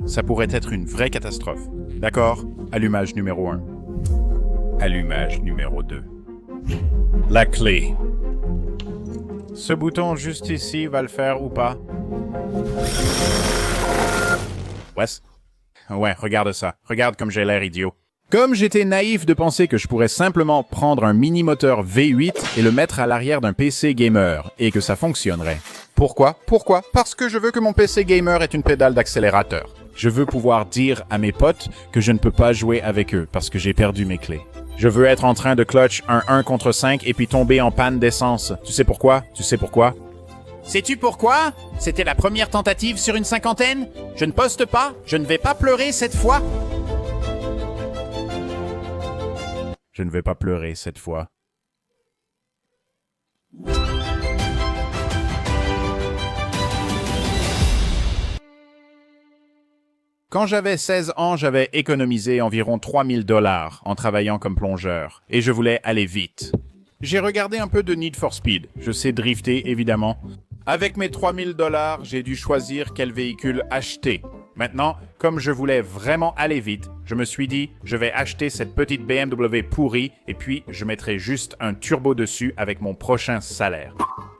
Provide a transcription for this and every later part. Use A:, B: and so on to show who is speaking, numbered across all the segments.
A: Ça pourrait être une vraie catastrophe. D'accord? Allumage numéro 1. Allumage numéro 2. La clé. Ce bouton juste ici va le faire ou pas? Ouais, regarde ça. Regarde comme j'ai l'air idiot. Comme j'étais naïf de penser que je pourrais simplement prendre un mini-moteur V8 et le mettre à l'arrière d'un PC gamer, et que ça fonctionnerait. Pourquoi? Parce que je veux que mon PC gamer ait une pédale d'accélérateur. Je veux pouvoir dire à mes potes que je ne peux pas jouer avec eux parce que j'ai perdu mes clés. Je veux être en train de clutch un 1 contre 5 et puis tomber en panne d'essence. Tu sais pourquoi? Sais-tu pourquoi? C'était la première tentative sur une cinquantaine? Je ne poste pas, je ne vais pas pleurer cette fois. Je ne vais pas pleurer cette fois. Quand j'avais 16 ans, j'avais économisé environ 3000 $ en travaillant comme plongeur, et je voulais aller vite. J'ai regardé un peu de Need for Speed. Je sais drifter, évidemment. Avec mes 3000 $, j'ai dû choisir quel véhicule acheter. Maintenant, comme je voulais vraiment aller vite, je me suis dit, je vais acheter cette petite BMW pourrie et puis je mettrai juste un turbo dessus avec mon prochain salaire.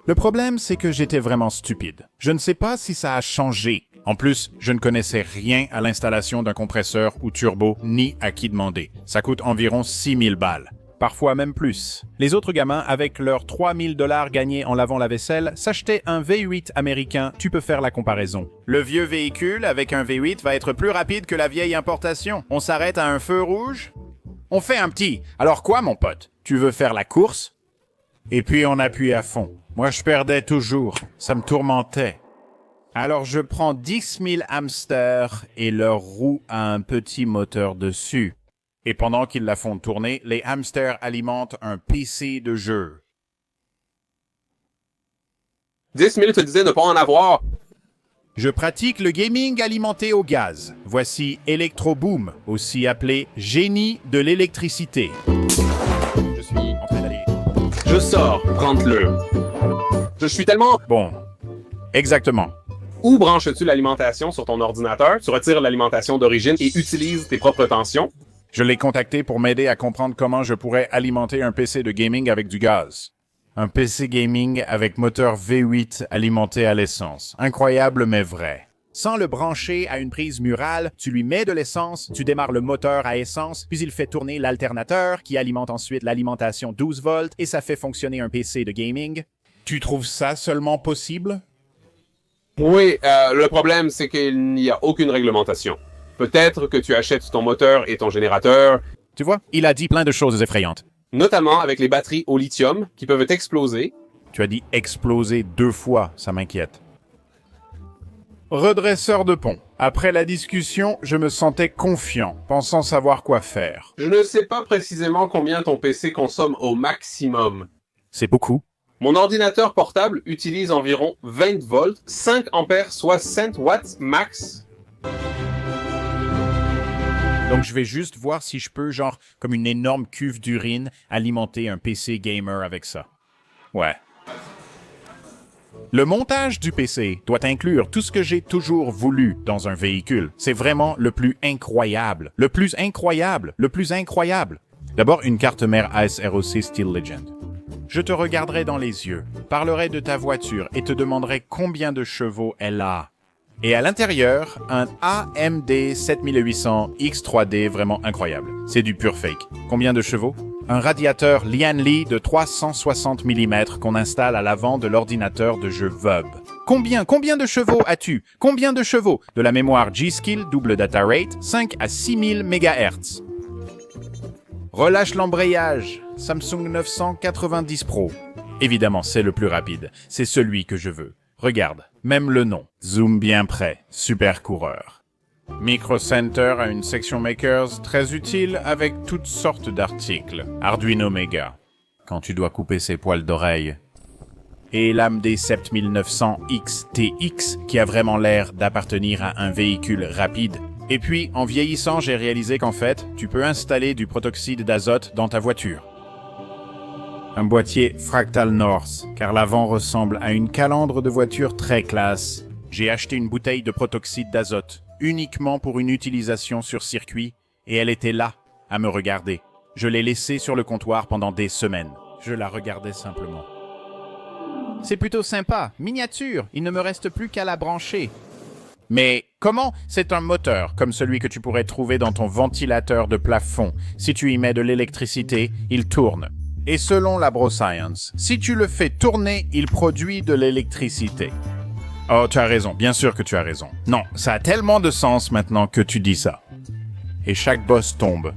A: Le problème, c'est que j'étais vraiment stupide. Je ne sais pas si ça a changé. En plus, je ne connaissais rien à l'installation d'un compresseur ou turbo, ni à qui demander. Ça coûte environ 6000 $. Parfois même plus. Les autres gamins, avec leurs 3000 $ gagnés en lavant la vaisselle, s'achetaient un V8 américain, tu peux faire la comparaison. Le vieux véhicule avec un V8 va être plus rapide que la vieille importation. On s'arrête à un feu rouge? On fait un petit. Alors quoi, mon pote? Tu veux faire la course? Et puis on appuie à fond. Moi, je perdais toujours. Ça me tourmentait. Alors je prends 10 000 hamsters et leur roue a un petit moteur dessus. Et pendant qu'ils la font tourner, les hamsters alimentent un PC de jeu.
B: 10 000 te disais ne pas en avoir.
A: Je pratique le gaming alimenté au gaz. Voici Electroboom, aussi appelé génie de l'électricité. Je suis en train d'aller.
B: Je sors, prends-le. Je suis tellement...
A: Bon, exactement.
B: Où branches-tu l'alimentation sur ton ordinateur? Tu retires l'alimentation d'origine et utilises tes propres tensions.
A: Je l'ai contacté pour m'aider à comprendre comment je pourrais alimenter un PC de gaming avec du gaz. Un PC gaming avec moteur V8 alimenté à l'essence. Incroyable mais vrai. Sans le brancher à une prise murale, tu lui mets de l'essence, tu démarres le moteur à essence, puis il fait tourner l'alternateur qui alimente ensuite l'alimentation 12 volts et ça fait fonctionner un PC de gaming. Tu trouves ça seulement possible?
B: Oui, le problème, c'est qu'il n'y a aucune réglementation. Peut-être que tu achètes ton moteur et ton générateur.
A: Tu vois, il a dit plein de choses effrayantes.
B: Notamment avec les batteries au lithium qui peuvent exploser.
A: Tu as dit exploser 2 fois, ça m'inquiète. Redresseur de pont. Après la discussion, je me sentais confiant, pensant savoir quoi faire.
B: Je ne sais pas précisément combien ton PC consomme au maximum.
A: C'est beaucoup.
B: Mon ordinateur portable utilise environ 20 volts, 5 ampères, soit 5 watts max.
A: Donc je vais juste voir si je peux, genre, comme une énorme cuve d'urine, alimenter un PC gamer avec ça. Ouais. Le montage du PC doit inclure tout ce que j'ai toujours voulu dans un véhicule. C'est vraiment le plus incroyable. Le plus incroyable. Le plus incroyable. D'abord, une carte mère ASRoC Steel Legend. Je te regarderai dans les yeux, parlerai de ta voiture et te demanderai combien de chevaux elle a. Et à l'intérieur, un AMD 7800 X3D vraiment incroyable. C'est du pur fake. Combien de chevaux? Un radiateur Lian Li de 360 mm qu'on installe à l'avant de l'ordinateur de jeu VUB. Combien de chevaux as-tu? Combien de chevaux? De la mémoire G-Skill, double data rate, 5 à 6000 MHz. Relâche l'embrayage. Samsung 990 Pro. Évidemment, c'est le plus rapide. C'est celui que je veux. Regarde, même le nom. Zoom bien près. Super coureur. Micro Center a une section Makers très utile avec toutes sortes d'articles. Arduino Mega. Quand tu dois couper ses poils d'oreille. Et l'AMD 7900 XTX qui a vraiment l'air d'appartenir à un véhicule rapide. Et puis, en vieillissant, j'ai réalisé qu'en fait, tu peux installer du protoxyde d'azote dans ta voiture. Un boîtier Fractal North, car l'avant ressemble à une calandre de voiture très classe. J'ai acheté une bouteille de protoxyde d'azote. uniquement pour une utilisation sur circuit, et elle était là, à me regarder. Je l'ai laissée sur le comptoir pendant des semaines. Je la regardais simplement. C'est plutôt sympa, miniature, il ne me reste plus qu'à la brancher. Mais comment? C'est un moteur, comme celui que tu pourrais trouver dans ton ventilateur de plafond. Si tu y mets de l'électricité, il tourne. Et selon LabroScience, si tu le fais tourner, il produit de l'électricité. Oh, tu as raison, bien sûr que tu as raison. Non, ça a tellement de sens maintenant que tu dis ça. Et chaque boss tombe.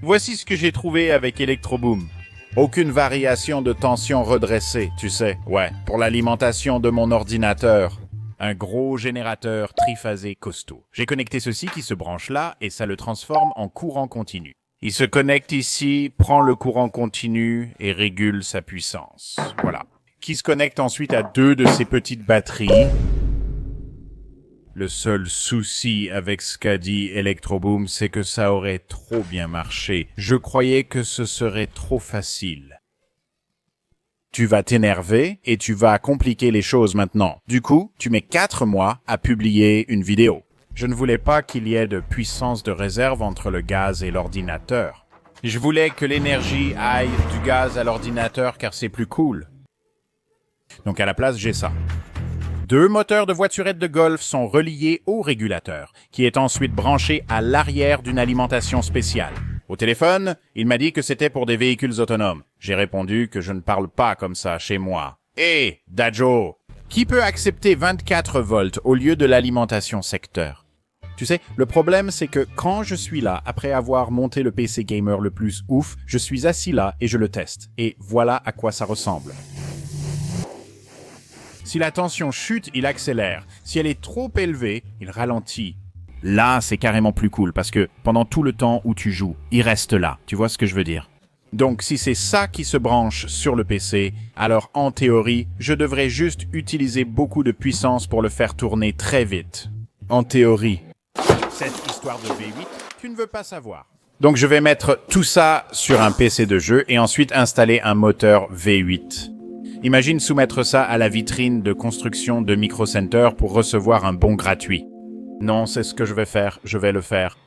A: Voici ce que j'ai trouvé avec Electroboom. Aucune variation de tension redressée, tu sais. Ouais, pour l'alimentation de mon ordinateur. Un gros générateur triphasé costaud. J'ai connecté ceci qui se branche là et ça le transforme en courant continu. Il se connecte ici, prend le courant continu et régule sa puissance. Voilà. Qui se connecte ensuite à 2 de ces petites batteries. Le seul souci avec ce qu'a dit Electroboom, c'est que ça aurait trop bien marché. Je croyais que ce serait trop facile. Tu vas t'énerver et tu vas compliquer les choses maintenant. Du coup, tu mets 4 mois à publier une vidéo. Je ne voulais pas qu'il y ait de puissance de réserve entre le gaz et l'ordinateur. Je voulais que l'énergie aille du gaz à l'ordinateur car c'est plus cool. Donc à la place, j'ai ça. 2 moteurs de voiturette de golf sont reliés au régulateur, qui est ensuite branché à l'arrière d'une alimentation spéciale. Au téléphone, il m'a dit que c'était pour des véhicules autonomes. J'ai répondu que je ne parle pas comme ça chez moi. Hé, Dajo, qui peut accepter 24 volts au lieu de l'alimentation secteur? Tu sais, le problème, c'est que quand je suis là, après avoir monté le PC gamer le plus ouf, je suis assis là et je le teste. Et voilà à quoi ça ressemble. Si la tension chute, il accélère. Si elle est trop élevée, il ralentit. Là, c'est carrément plus cool parce que pendant tout le temps où tu joues, il reste là. Tu vois ce que je veux dire? Donc, si c'est ça qui se branche sur le PC, alors en théorie, je devrais juste utiliser beaucoup de puissance pour le faire tourner très vite. En théorie. Cette histoire de V8, tu ne veux pas savoir. Donc, je vais mettre tout ça sur un PC de jeu et ensuite installer un moteur V8. Imagine soumettre ça à la vitrine de construction de Micro Center pour recevoir un bon gratuit. Non, c'est ce que je vais faire, je vais le faire.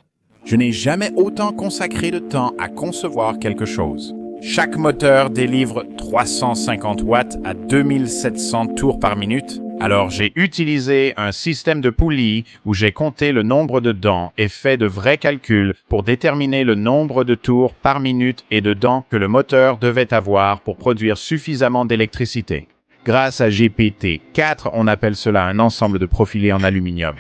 A: Je n'ai jamais autant consacré de temps à concevoir quelque chose. Chaque moteur délivre 350 watts à 2700 tours par minute. Alors j'ai utilisé un système de poulies où j'ai compté le nombre de dents et fait de vrais calculs pour déterminer le nombre de tours par minute et de dents que le moteur devait avoir pour produire suffisamment d'électricité. Grâce à GPT-4, on appelle cela un ensemble de profilés en aluminium.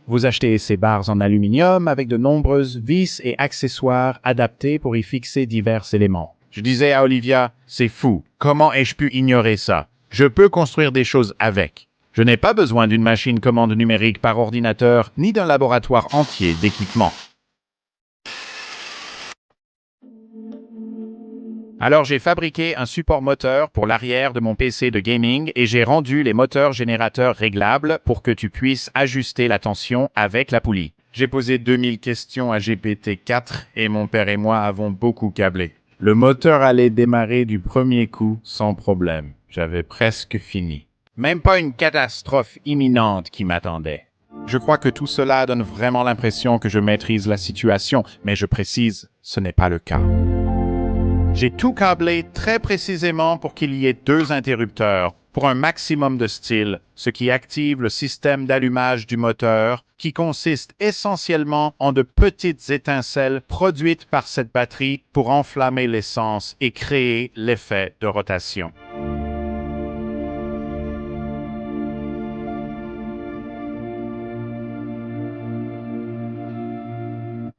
A: Vous achetez ces barres en aluminium avec de nombreuses vis et accessoires adaptés pour y fixer divers éléments. Je disais à Olivia, c'est fou, comment ai-je pu ignorer ça? Je peux construire des choses avec. Je n'ai pas besoin d'une machine commande numérique par ordinateur, ni d'un laboratoire entier d'équipement. Alors j'ai fabriqué un support moteur pour l'arrière de mon PC de gaming et j'ai rendu les moteurs générateurs réglables pour que tu puisses ajuster la tension avec la poulie. J'ai posé 2000 questions à GPT-4 et mon père et moi avons beaucoup câblé. Le moteur allait démarrer du premier coup sans problème. J'avais presque fini. Même pas une catastrophe imminente qui m'attendait. Je crois que tout cela donne vraiment l'impression que je maîtrise la situation, mais je précise, ce n'est pas le cas. J'ai tout câblé très précisément pour qu'il y ait 2 interrupteurs, pour un maximum de style, ce qui active le système d'allumage du moteur, qui consiste essentiellement en de petites étincelles produites par cette batterie pour enflammer l'essence et créer l'effet de rotation.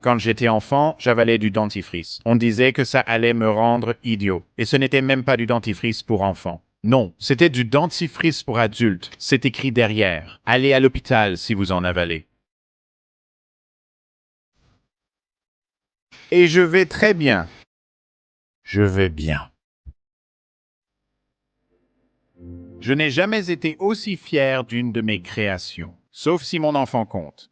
A: Quand j'étais enfant, j'avalais du dentifrice. On disait que ça allait me rendre idiot. Et ce n'était même pas du dentifrice pour enfants. Non, c'était du dentifrice pour adultes. C'est écrit derrière. Allez à l'hôpital si vous en avalez. Et je vais très bien. Je vais bien. Je n'ai jamais été aussi fier d'une de mes créations. Sauf si mon enfant compte.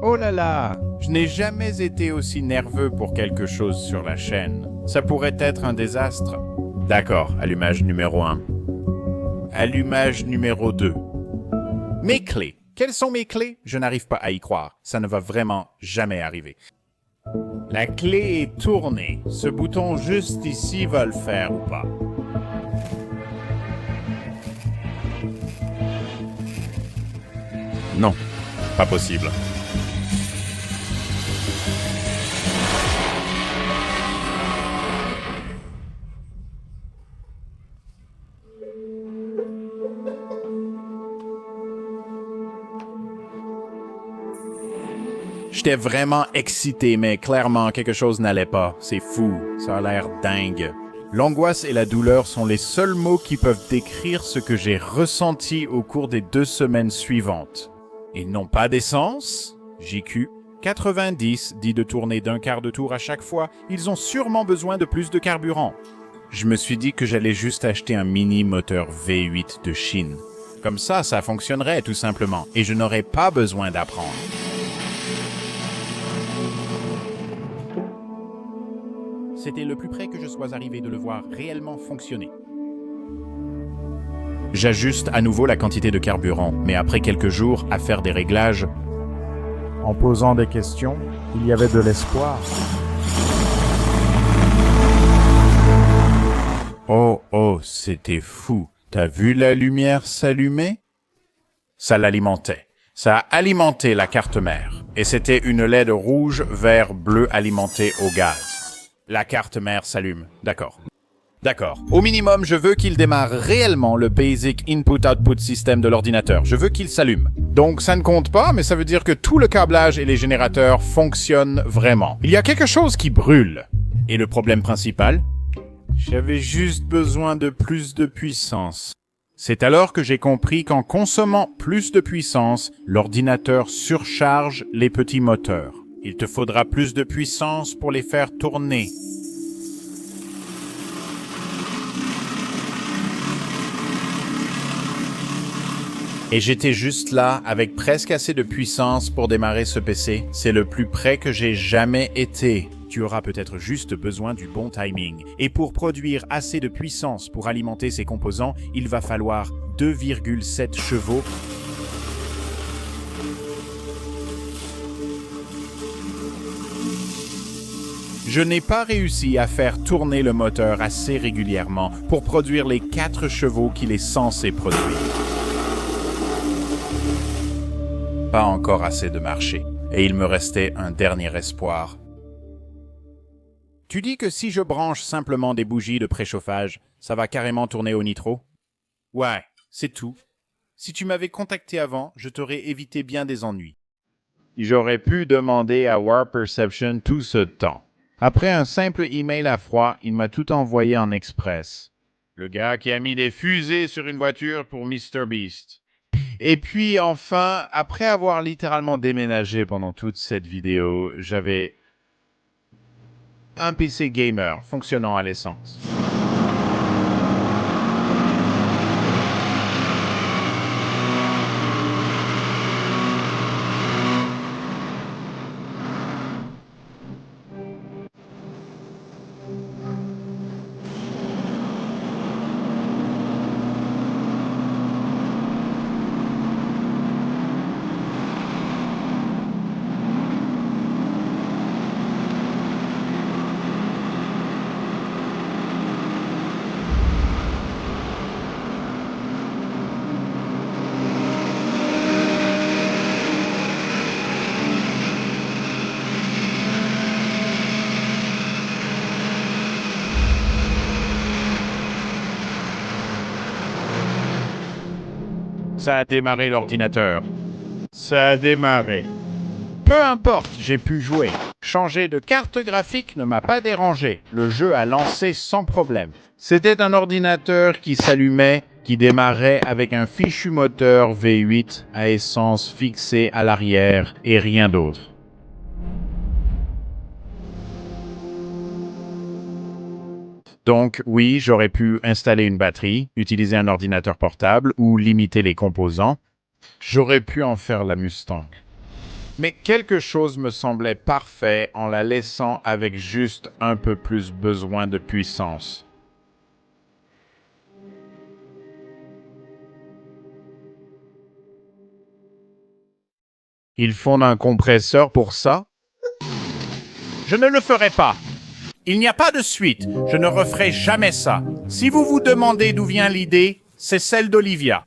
A: Oh là là, je n'ai jamais été aussi nerveux pour quelque chose sur la chaîne. Ça pourrait être un désastre. D'accord, allumage numéro 1. Allumage numéro 2. Mes clés. Quelles sont mes clés? Je n'arrive pas à y croire. Ça ne va vraiment jamais arriver. La clé est tournée. Ce bouton juste ici va le faire ou pas? Non, pas possible. J'étais vraiment excité, mais clairement, quelque chose n'allait pas. C'est fou. Ça a l'air dingue. L'angoisse et la douleur sont les seuls mots qui peuvent décrire ce que j'ai ressenti au cours des 2 semaines suivantes. Ils n'ont pas d'essence? JQ 90 dit de tourner d'un quart de tour à chaque fois. Ils ont sûrement besoin de plus de carburant. Je me suis dit que j'allais juste acheter un mini moteur V8 de Chine. Comme ça fonctionnerait tout simplement, et je n'aurais pas besoin d'apprendre. C'était le plus près que je sois arrivé de le voir réellement fonctionner. J'ajuste à nouveau la quantité de carburant, mais après quelques jours à faire des réglages,
C: En posant des questions, il y avait de l'espoir.
A: oh, c'était fou. T'as vu la lumière s'allumer? Ça l'alimentait. Ça a alimenté la carte mère. Et c'était une LED rouge, vert, bleu alimentée au gaz. La carte mère s'allume. D'accord. Au minimum, je veux qu'il démarre réellement le Basic Input-Output System de l'ordinateur. Je veux qu'il s'allume. Donc ça ne compte pas, mais ça veut dire que tout le câblage et les générateurs fonctionnent vraiment. Il y a quelque chose qui brûle. Et le problème principal? J'avais juste besoin de plus de puissance. C'est alors que j'ai compris qu'en consommant plus de puissance, l'ordinateur surcharge les petits moteurs. Il te faudra plus de puissance pour les faire tourner. Et j'étais juste là, avec presque assez de puissance pour démarrer ce PC. C'est le plus près que j'ai jamais été. Tu auras peut-être juste besoin du bon timing. Et pour produire assez de puissance pour alimenter ces composants, il va falloir 2,7 chevaux. Je n'ai pas réussi à faire tourner le moteur assez régulièrement pour produire les 4 chevaux qu'il est censé produire. Pas encore assez de marché, et il me restait un dernier espoir. Tu dis que si je branche simplement des bougies de préchauffage, ça va carrément tourner au nitro? Ouais, c'est tout. Si tu m'avais contacté avant, je t'aurais évité bien des ennuis. J'aurais pu demander à War Perception tout ce temps. Après un simple email à froid, il m'a tout envoyé en express. Le gars qui a mis des fusées sur une voiture pour MrBeast. Et puis enfin, après avoir littéralement déménagé pendant toute cette vidéo, j'avais un PC gamer fonctionnant à l'essence. Ça a démarré l'ordinateur. Ça a démarré. Peu importe, j'ai pu jouer. Changer de carte graphique ne m'a pas dérangé. Le jeu a lancé sans problème. C'était un ordinateur qui s'allumait, qui démarrait avec un fichu moteur V8 à essence fixé à l'arrière et rien d'autre. Donc oui, j'aurais pu installer une batterie, utiliser un ordinateur portable ou limiter les composants. J'aurais pu en faire la Mustang. Mais quelque chose me semblait parfait en la laissant avec juste un peu plus besoin de puissance. Ils font un compresseur pour ça? Je ne le ferai pas. Il n'y a pas de suite. Je ne referai jamais ça. Si vous vous demandez d'où vient l'idée, c'est celle d'Olivia.